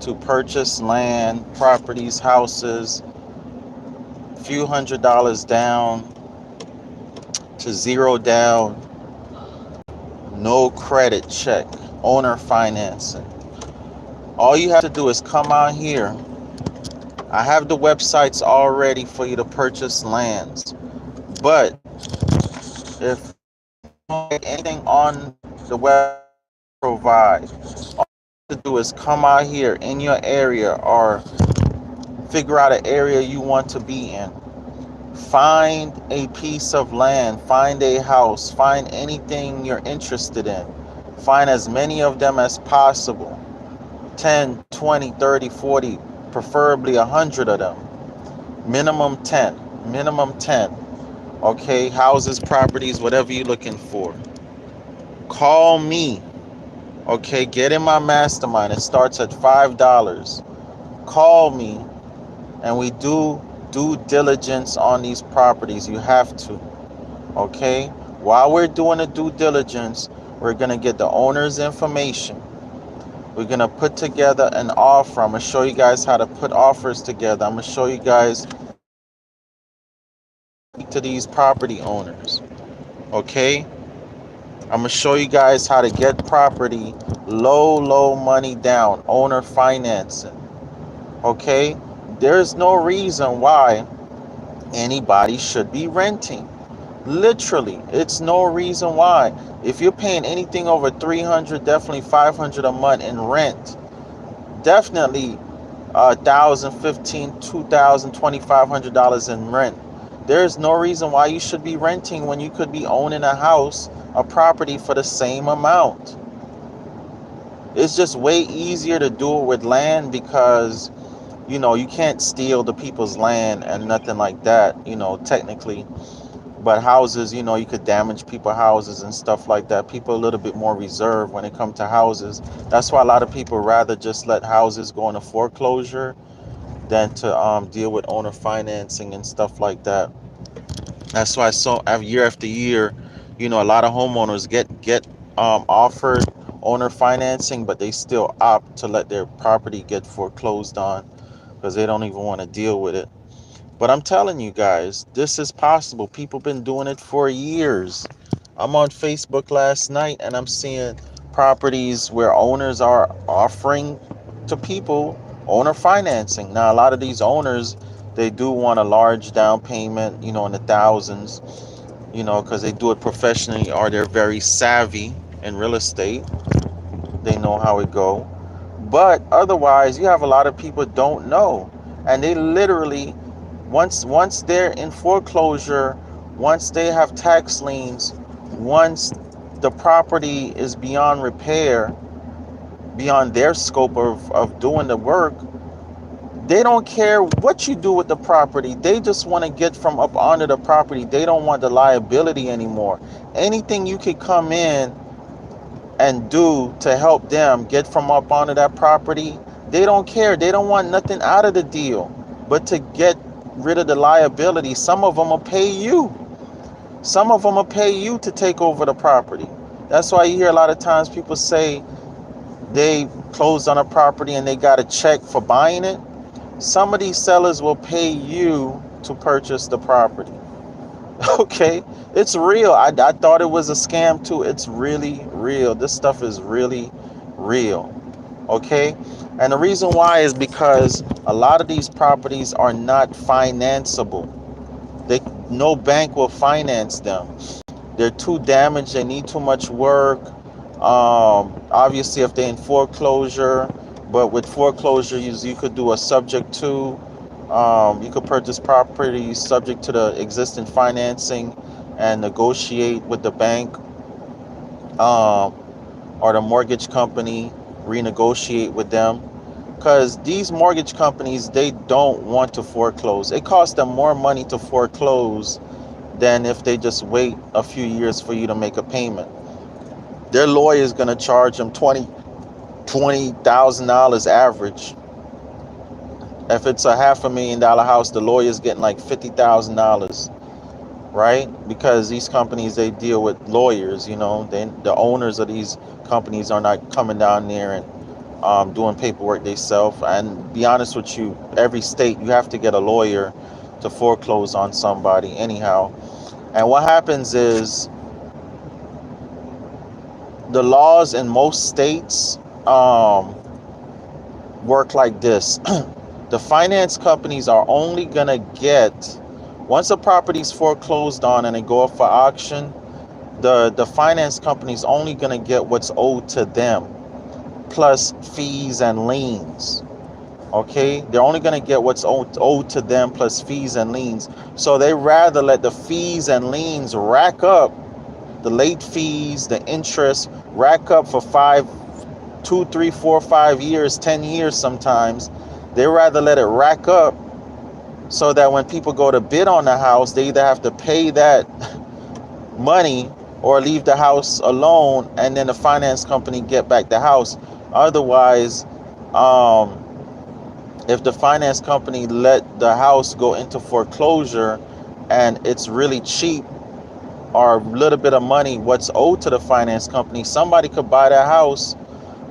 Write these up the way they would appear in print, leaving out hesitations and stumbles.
to purchase land, properties, houses, few $100s down to zero down, no credit check, owner financing. All you have to do is come out here. I have the websites all ready for you to purchase lands. But if anything on the web provide, all you have to do is come out here in your area or figure out an area you want to be in. Find a piece of land, find a house, find anything you're interested in. Find as many of them as possible. 10, 20, 30, 40, preferably 100 of them. Minimum 10. Minimum 10. Okay, houses, properties, whatever you're looking for. Call me. Okay, get in my mastermind. It starts at $5. Call me and we do due diligence on these properties. You have to. Okay? While we're doing the due diligence, we're going to get the owner's information. We're going to put together an offer. I'm going to show you guys how to put offers together. I'm going to show you guys to these property owners. Okay? I'm going to show you guys how to get property low money down, owner financing. Okay? There's no reason why anybody should be renting. Literally, it's no reason why. If you're paying anything over 300, definitely 500 a month in rent, definitely 1,000, 15, 2,000, 2,500 dollars in rent. There's no reason why you should be renting when you could be owning a house, a property for the same amount. It's just way easier to do it with land because you can't steal the people's land and nothing like that, technically. But houses, you could damage people's houses and stuff like that. People are a little bit more reserved when it comes to houses. That's why a lot of people rather just let houses go into foreclosure than to deal with owner financing and stuff like that. That's why year after year, a lot of homeowners get offered owner financing, but they still opt to let their property get foreclosed on because they don't even want to deal with it. But I'm telling you guys, this is possible. People been doing it for years. I'm on Facebook last night and I'm seeing properties where owners are offering to people owner financing. Now, a lot of these owners, they do want a large down payment, in the thousands, because they do it professionally or they're very savvy in real estate. They know how it go. But otherwise, you have a lot of people don't know. And they literally once they're in foreclosure, once they have tax liens, once the property is beyond repair, beyond their scope of doing the work, they don't care what you do with the property. They just want to get from up onto the property. They don't want the liability anymore. Anything you could come in and do to help them get from up onto that property, they don't care. They don't want nothing out of the deal but to get rid of the liability. Some of them will pay you. Some of them will pay you to take over the property. That's why you hear a lot of times people say they closed on a property and they got a check for buying it. Some of these sellers will pay you to purchase the property. Okay, it's real. I thought it was a scam too. It's really real. This stuff is really real. Okay, and the reason why is because a lot of these properties are not financeable. No bank will finance them. They're too damaged. They need too much work. Obviously, if they're in foreclosure, but with foreclosure, you could do a subject to. You could purchase property subject to the existing financing and negotiate with the bank or the mortgage company, renegotiate with them. Because these mortgage companies, they don't want to foreclose. It costs them more money to foreclose than if they just wait a few years for you to make a payment. Their lawyer is going to charge them $20,000 average. If it's a $500,000 house, the lawyer's getting like $50,000, right? Because these companies, they deal with lawyers, the owners of these companies are not coming down there and doing paperwork themselves. And be honest with you, every state you have to get a lawyer to foreclose on somebody anyhow. And what happens is the laws in most states work like this. The finance companies are only gonna get, once a property's foreclosed on and they go up for auction, the finance company's only gonna get what's owed to them plus fees and liens. Okay, they're only going to get what's owed to them plus fees and liens. So they rather let the fees and liens rack up, the late fees, the interest rack up for 5, 2, 3, 4, 5 years, 10 years sometimes. They rather let it rack up so that when people go to bid on the house, they either have to pay that money or leave the house alone, and then the finance company get back the house. Otherwise, if the finance company let the house go into foreclosure and it's really cheap or a little bit of money what's owed to the finance company, somebody could buy that house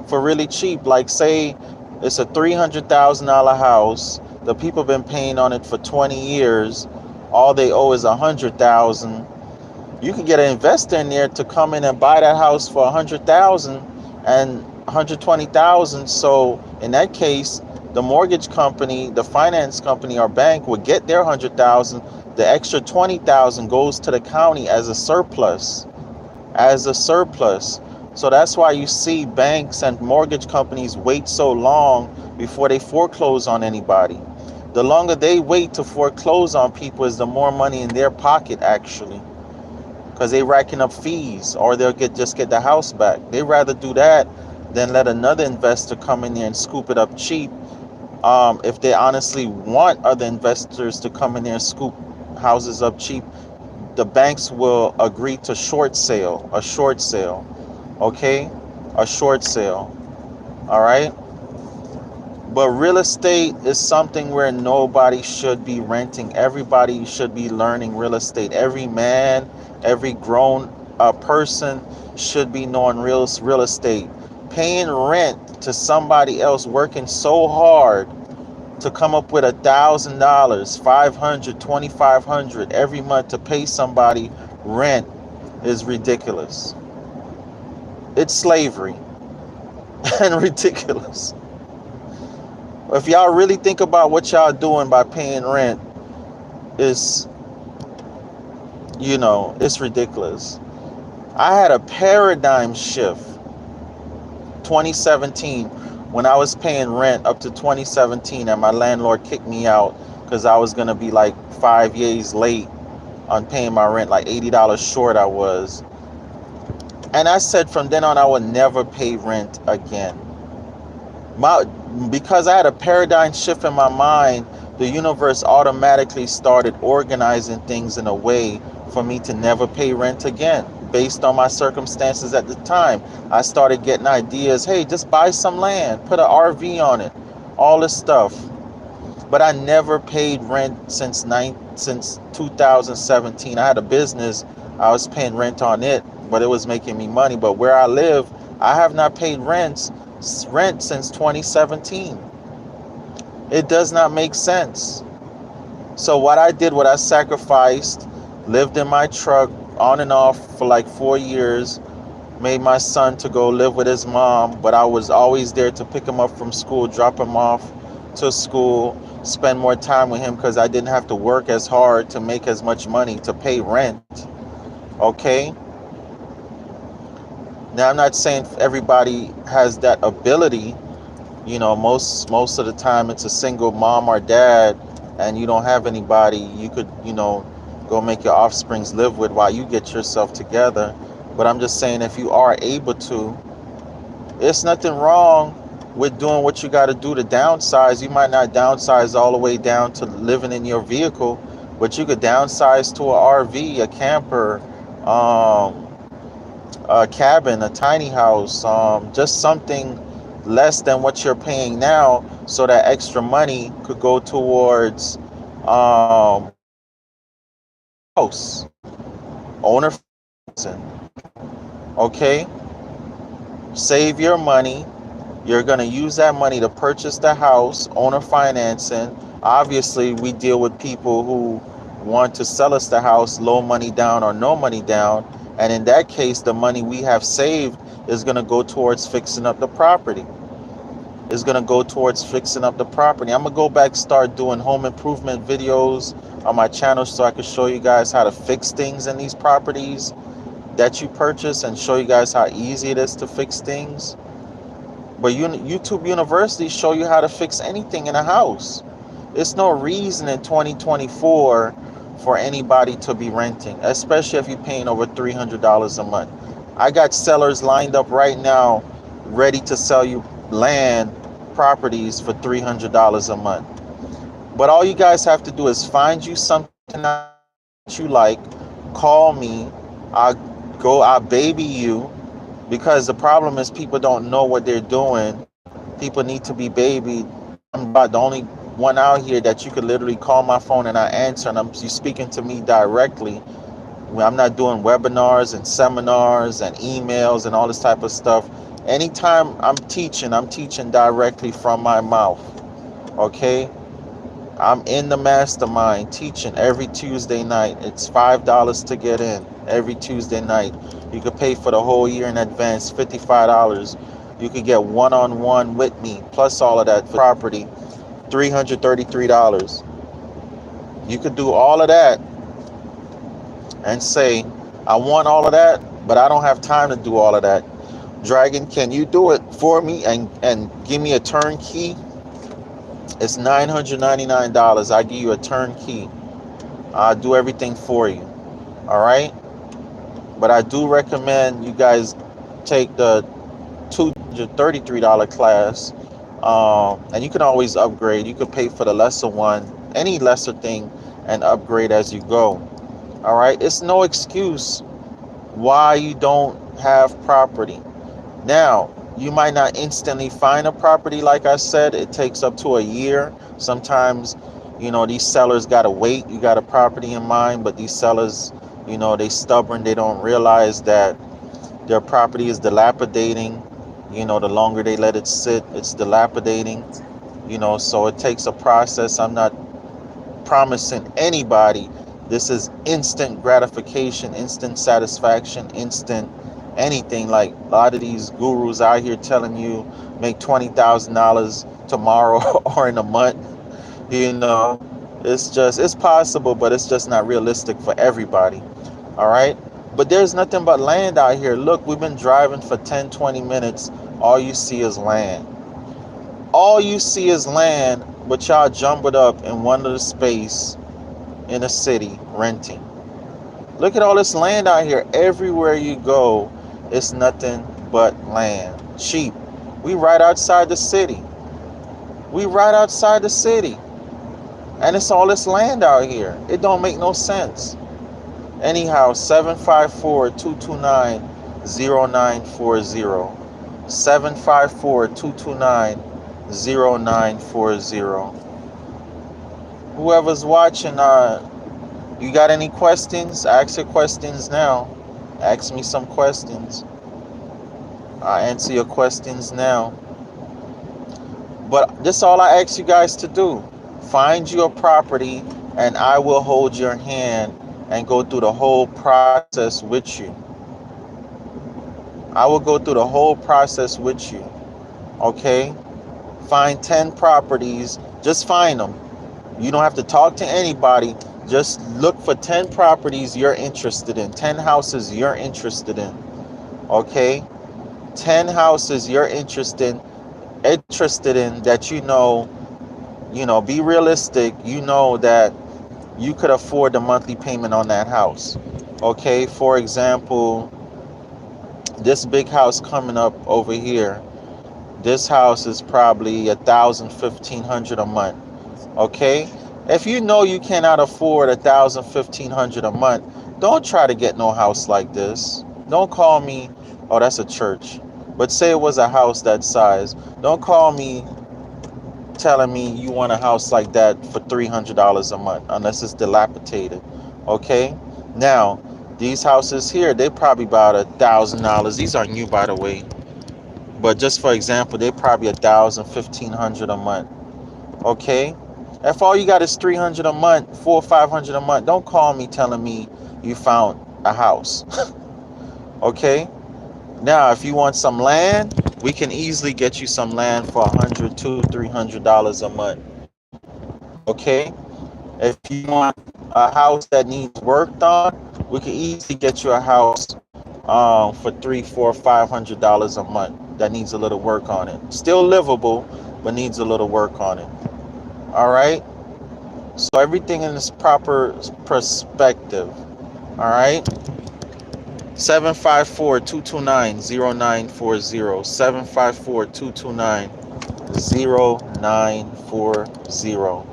for really cheap. Like say it's a $300,000 house, the people have been paying on it for 20 years, all they owe is $100,000. You can get an investor in there to come in and buy that house for $100,000 and $120,000. So in that case, the mortgage company, the finance company or bank would get their $100,000. The extra $20,000 goes to the county as a surplus. So that's why you see banks and mortgage companies wait so long before they foreclose on anybody. The longer they wait to foreclose on people is the more money in their pocket actually, because they racking up fees, or they'll just get the house back. They rather do that than let another investor come in there and scoop it up cheap. If they honestly want other investors to come in there and scoop houses up cheap, the banks will agree to a short sale, okay? A short sale, all right? But real estate is something where nobody should be renting. Everybody should be learning real estate. Every man, every grown person should be knowing real estate. Paying rent to somebody else working so hard to come up with $1,000, $500, $2,500 every month to pay somebody rent is ridiculous. It's slavery and ridiculous. If y'all really think about what y'all doing by paying rent, is, it's ridiculous. I had a paradigm shift 2017 when I was paying rent up to 2017 and my landlord kicked me out because I was going to be like 5 years late on paying my rent, like $80 short I was. And I said from then on I would never pay rent again. Because I had a paradigm shift in my mind, the universe automatically started organizing things in a way for me to never pay rent again. Based on my circumstances at the time, I started getting ideas. Hey, just buy some land, put an RV on it, all this stuff. But I never paid rent since 2017. I had a business. I was paying rent on it, but it was making me money. But where I live, I have not paid rent since 2017. It does not make sense. So what I sacrificed, lived in my truck on and off for like 4 years, made my son to go live with his mom, but I was always there to pick him up from school, drop him off to school, spend more time with him because I didn't have to work as hard to make as much money to pay rent. Okay? Now, I'm not saying everybody has that ability. Most of the time it's a single mom or dad and you don't have anybody you could, go make your offsprings live with while you get yourself together. But I'm just saying, if you are able to, it's nothing wrong with doing what you got to do to downsize. You might not downsize all the way down to living in your vehicle, but you could downsize to an RV, a camper, a cabin, a tiny house, just something less than what you're paying now, so that extra money could go towards house owner. Okay, save your money, You're going to use that money to purchase the house, owner financing. Obviously, we deal with people who want to sell us the house, low money down or no money down. And in that case, the money we have saved is going to go towards fixing up the property. Is going to go towards fixing up the property. I'm going to go back, start doing home improvement videos on my channel so I can show you guys how to fix things in these properties that you purchase and show you guys how easy it is to fix things. But YouTube University show you how to fix anything in a house. It's no reason in 2024 for anybody to be renting, especially if you're paying over $300 a month. I got sellers lined up right now ready to sell you land properties for $300 a month. But all you guys have to do is find you something that you like, call me, I'll baby you, because the problem is people don't know what they're doing. People need to be babied. I'm about the only one out here that you could literally call my phone and I answer, and you speaking to me directly. I'm not doing webinars and seminars and emails and all this type of stuff. Anytime I'm teaching directly from my mouth. Okay? I'm in the mastermind teaching every Tuesday night. It's $5 to get in every Tuesday night. You could pay for the whole year in advance, $55. You could get one-on-one with me, plus all of that for property, $333. You could do all of that and say, I want all of that, but I don't have time to do all of that. Dragon, can you do it for me and give me a turnkey? It's $999. I give you a turnkey. I'll do everything for you. All right? But I do recommend you guys take the $233 class. And you can always upgrade. You could pay for the lesser one, any lesser thing, and upgrade as you go. All right? It's no excuse why you don't have property. Now, you might not instantly find a property. Like I said, it takes up to a year. Sometimes, these sellers got to wait. You got a property in mind, but these sellers, they stubborn. They don't realize that their property is dilapidating. The longer they let it sit, it's dilapidating. So it takes a process. I'm not promising anybody this is instant gratification, instant satisfaction, instant anything. Like a lot of these gurus out here telling you make $20,000 tomorrow or in a month. It's possible, but it's just not realistic for everybody. All right. But there's nothing but land out here. Look, we've been driving for 10-20 minutes. All you see is land. All you see is land, but y'all jumbled up in one little space in a city renting. Look at all this land out here. Everywhere you go, it's nothing but land. Cheap. We right outside the city. And it's all this land out here. It don't make no sense. Anyhow, 754-229-0940. 754-229-0940. Whoever's watching, you got any questions? Ask your questions now. Ask me some questions. I answer your questions now. But this is all I ask you guys to do. Find you a property and I will hold your hand and go through the whole process with you. I will go through the whole process with you. Okay? Find 10 properties. Just find them. You don't have to talk to anybody. Just look for 10 properties you're interested in. 10 houses you're interested in. Okay? 10 houses you're interested in that be realistic. That you could afford the monthly payment on that house. Okay? For example, this big house coming up over here. This house is probably $1,000, $1,500 a month. Okay? If you know you cannot afford $1,000, $1,500 a month, don't try to get no house like this. Don't call me, oh, that's a church. But say it was a house that size. Don't call me telling me you want a house like that for $300 a month, unless it's dilapidated. Okay? Now, these houses here, they probably about $1,000. These are new, by the way. But just for example, they probably 1,000, 1,500 a month. Okay, if all you got is 300 a month, 400 or 500 a month, don't call me telling me you found a house. Okay. Now, if you want some land, we can easily get you some land for $100 to $300 a month. Okay. If you want a house that needs worked on, we can easily get you a house for $300, $400, $500 a month that needs a little work on it. Still livable, but needs a little work on it. All right. So everything in its proper perspective. All right. 754-229-0940. 754-229-0940.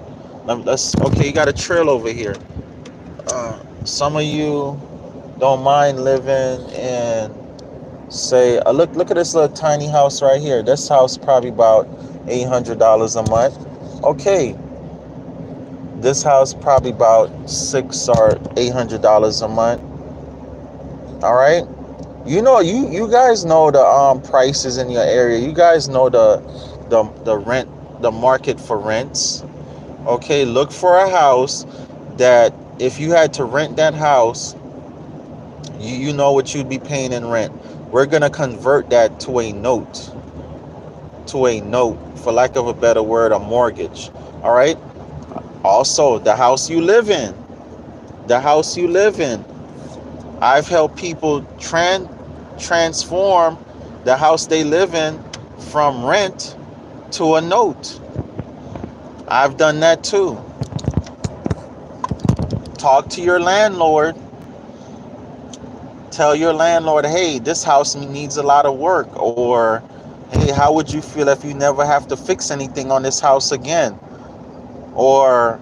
Let's okay, you got a trail over here. Some of you don't mind living in, say, look at this little tiny house right here. This house probably about $800 a month. Okay, this house probably about $600 or $800 a month. All right. You guys know the prices in your area. You guys know the rent, the market for rents. Okay, look for a house that if you had to rent that house, you know what you'd be paying in rent. We're gonna convert that to a note, for lack of a better word, a mortgage. All right. Also, the house you live in, I've helped people transform the house they live in from rent to a note. I've done that too. Talk to your landlord. Tell your landlord, hey, this house needs a lot of work. Or, hey, how would you feel if you never have to fix anything on this house again? Or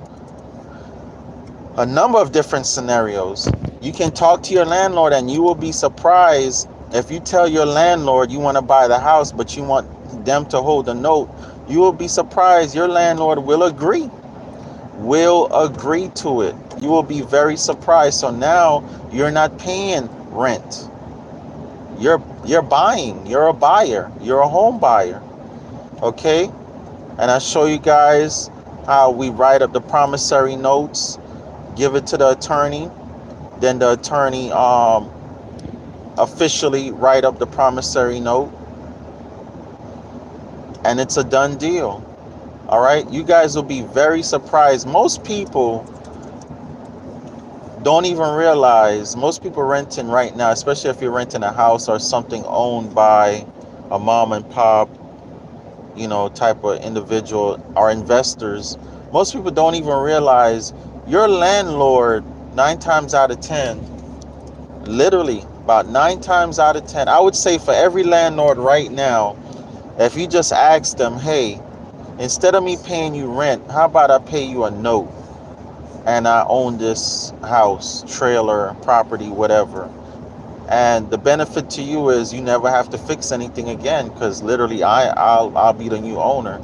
a number of different scenarios. You can talk to your landlord, and you will be surprised if you tell your landlord you want to buy the house, but you want them to hold a note. You will be surprised. Your landlord will agree to it. You will be very surprised. So now you're not paying rent. You're buying. You're a buyer. You're a home buyer. Okay? And I show you guys how we write up the promissory notes, give it to the attorney, then the attorney officially write up the promissory note, and it's a done deal. All right, you guys will be very surprised. Most people don't even realize, most people renting right now, especially if you're renting a house or something owned by a mom and pop, type of individual or investors, most people don't even realize your landlord, 9 times out of 10, literally about 9 times out of 10, I would say for every landlord right now, if you just ask them, hey, instead of me paying you rent, how about I pay you a note and I own this house, trailer, property, whatever. And the benefit to you is you never have to fix anything again, because literally I'll be the new owner.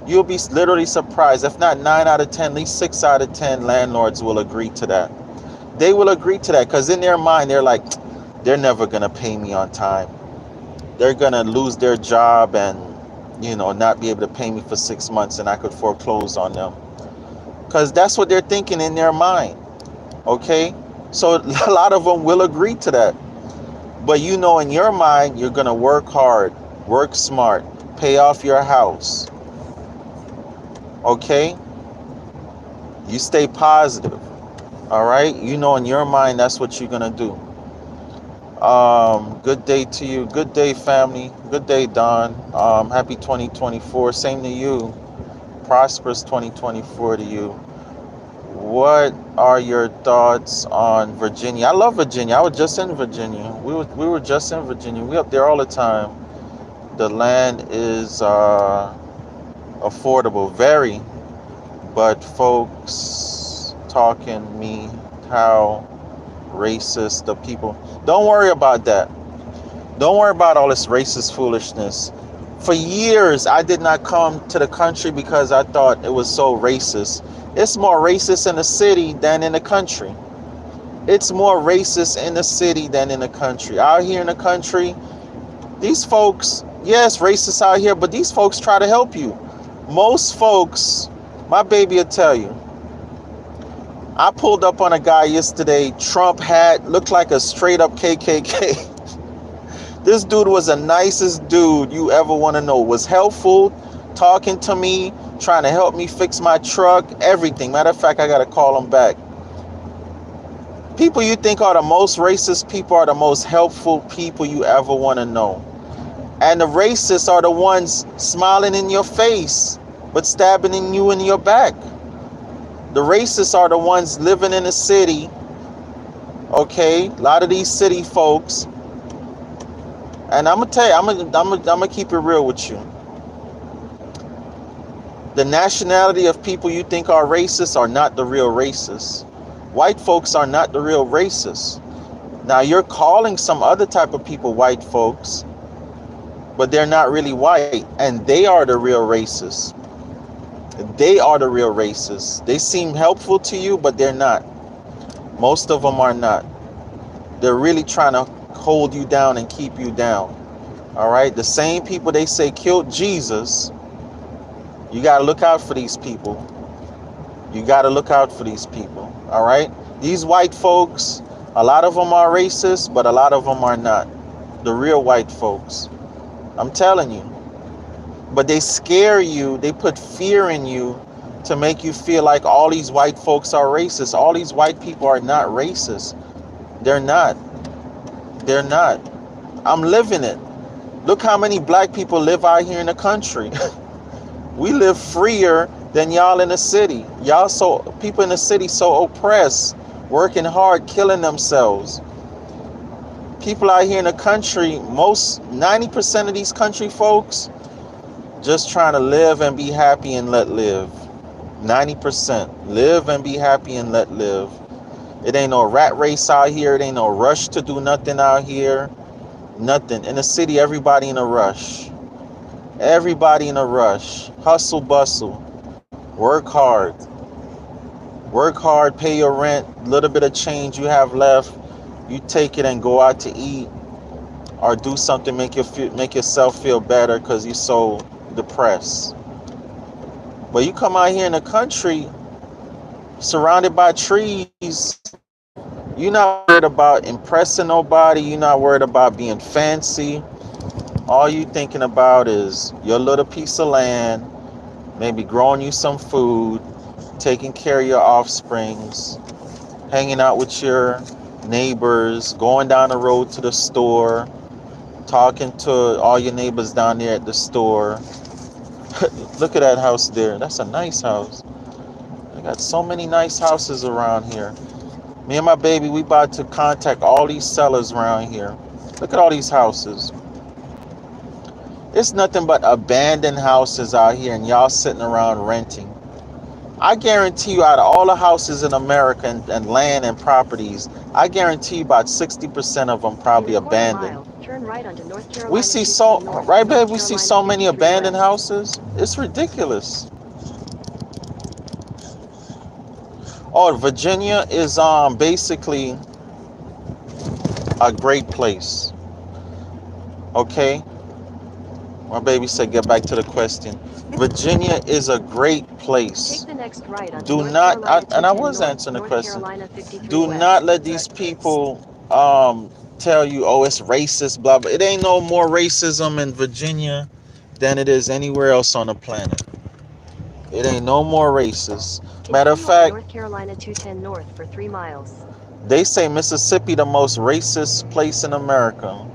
You'll be literally surprised. If not 9 out of 10, at least 6 out of 10 landlords will agree to that. They will agree to that because in their mind, they're like, they're never going to pay me on time. They're going to lose their job and, not be able to pay me for 6 months, and I could foreclose on them. Because that's what they're thinking in their mind. Okay? So a lot of them will agree to that. But in your mind, you're going to work hard, work smart, pay off your house. Okay? You stay positive. All right? In your mind, that's what you're going to do. Good day to you. Good day, family. Good day, Don. Happy 2024. Same to you. Prosperous 2024 to you. What are your thoughts on Virginia? I love Virginia. I was just in Virginia. We were just in Virginia. We up there all the time. The land is affordable, very. But folks talking me how racist the people. Don't worry about that. Don't worry about all this racist foolishness. For years, I did not come to the country because I thought it was so racist. It's more racist in the city than in the country. It's more racist in the city than in the country. Out here in the country, these folks, Yes, racists out here, but these folks try to help you. Most folks, my baby will tell you. I pulled up on a guy yesterday, Trump hat, looked like a straight up KKK. This dude was the nicest dude you ever want to know. Was helpful, talking to me, trying to help me fix my truck, everything. Matter of fact, I got to call him back. People you think are the most racist people are the most helpful people you ever want to know. And the racists are the ones smiling in your face, but stabbing you in your back. The racists are the ones living in the city, okay? A lot of these city folks. And I'm gonna tell you, I'm gonna keep it real with you. The nationality of people you think are racist are not the real racists. White folks are not the real racists. Now you're calling some other type of people white folks, but they're not really white, and they are the real racists. They are the real racists. They seem helpful to you, but they're not. Most of them are not. They're really trying to hold you down and keep you down. All right? The same people they say killed Jesus, you got to look out for these people. You got to look out for these people. All right? These white folks, a lot of them are racist, but a lot of them are not. The real white folks. I'm telling you. But they scare you. They put fear in you to make you feel like all these white folks are racist. All these white people are not racist. They're not. They're not. I'm living it. Look how many black people live out here in the country. We live freer than y'all in the city. People in the city so oppressed, working hard, killing themselves. People out here in the country, 90% of these country folks, just trying to live and be happy and let live. 90%. Live and be happy and let live. It ain't no rat race out here. It ain't no rush to do nothing out here. Nothing. In the city, everybody in a rush. Everybody in a rush. Hustle, bustle. Work hard. Work hard, pay your rent. A little bit of change you have left, you take it and go out to eat or do something make yourself feel better because you're so depressed. But you come out here in the country, surrounded by trees, you're not worried about impressing nobody. You're not worried about being fancy. All you thinking about is your little piece of land, maybe growing you some food, taking care of your offsprings, hanging out with your neighbors, going down the road to the store, talking to all your neighbors down there at the store. Look at that house there. That's a nice house. I got so many nice houses around here. Me and my baby, we about to contact all these sellers around here. Look at all these houses. It's nothing but abandoned houses out here and y'all sitting around renting. I guarantee you out of all the houses in America and land and properties, I guarantee you about 60% of them probably abandoned. Turn right onto North Carolina. We see so, right babe, we see so many abandoned houses. It's ridiculous. Oh, Virginia is basically a great place. Okay? My baby said get back to the question. Virginia is a great place. Take the next right on Do North not, Carolina I was North, answering the North question. Carolina 53 Do west. not let these people tell you, oh, it's racist, blah, blah. It ain't no more racism in Virginia than it is anywhere else on the planet. It ain't no more racist. Matter of fact, North Carolina 210 north for 3 miles. They say Mississippi the most racist place in America.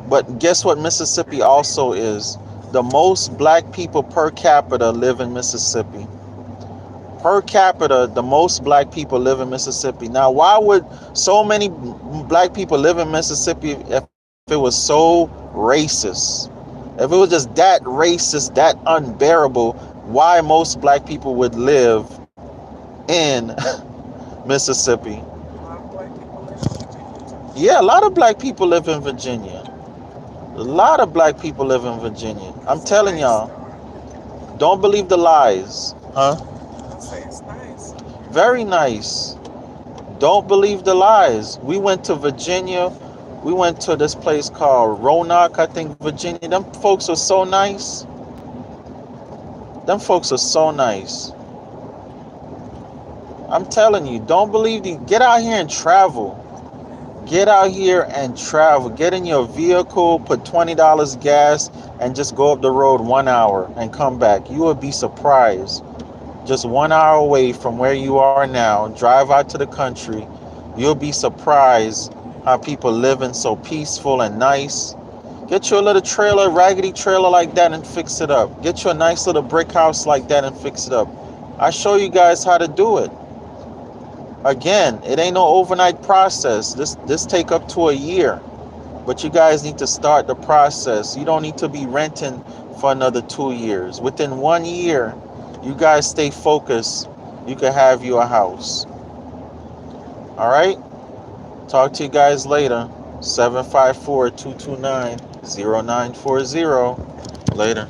But guess what Mississippi also is? The most black people per capita live in Mississippi. Per capita, the most black people live in Mississippi. Now, why would so many black people live in Mississippi if it was so racist? If it was just that racist, that unbearable, why most black people would live in Mississippi? Yeah, a lot of black people live in Virginia. A lot of black people live in Virginia. I'm telling y'all, don't believe the lies. Huh? It's nice. Very nice. Don't believe the lies. We went to Virginia We went to this place called Roanoke, I think, Virginia. Them folks are so nice. Them folks are so nice. I'm telling you, don't believe these. Get out here and travel. Get out here and travel. Get in your vehicle, put $20 gas, and just go up the road 1 hour and come back. You will be surprised. Just 1 hour away from where you are now, drive out to the country. You'll be surprised how people living so peaceful and nice. Get you a little trailer, raggedy trailer like that and fix it up. Get you a nice little brick house like that and fix it up. I show you guys how to do it. Again, it ain't no overnight process. This take up to a year. But you guys need to start the process. You don't need to be renting for another 2 years. Within 1 year, you guys stay focused. You can have you a house. All right? Talk to you guys later. 754-229-0940. Later.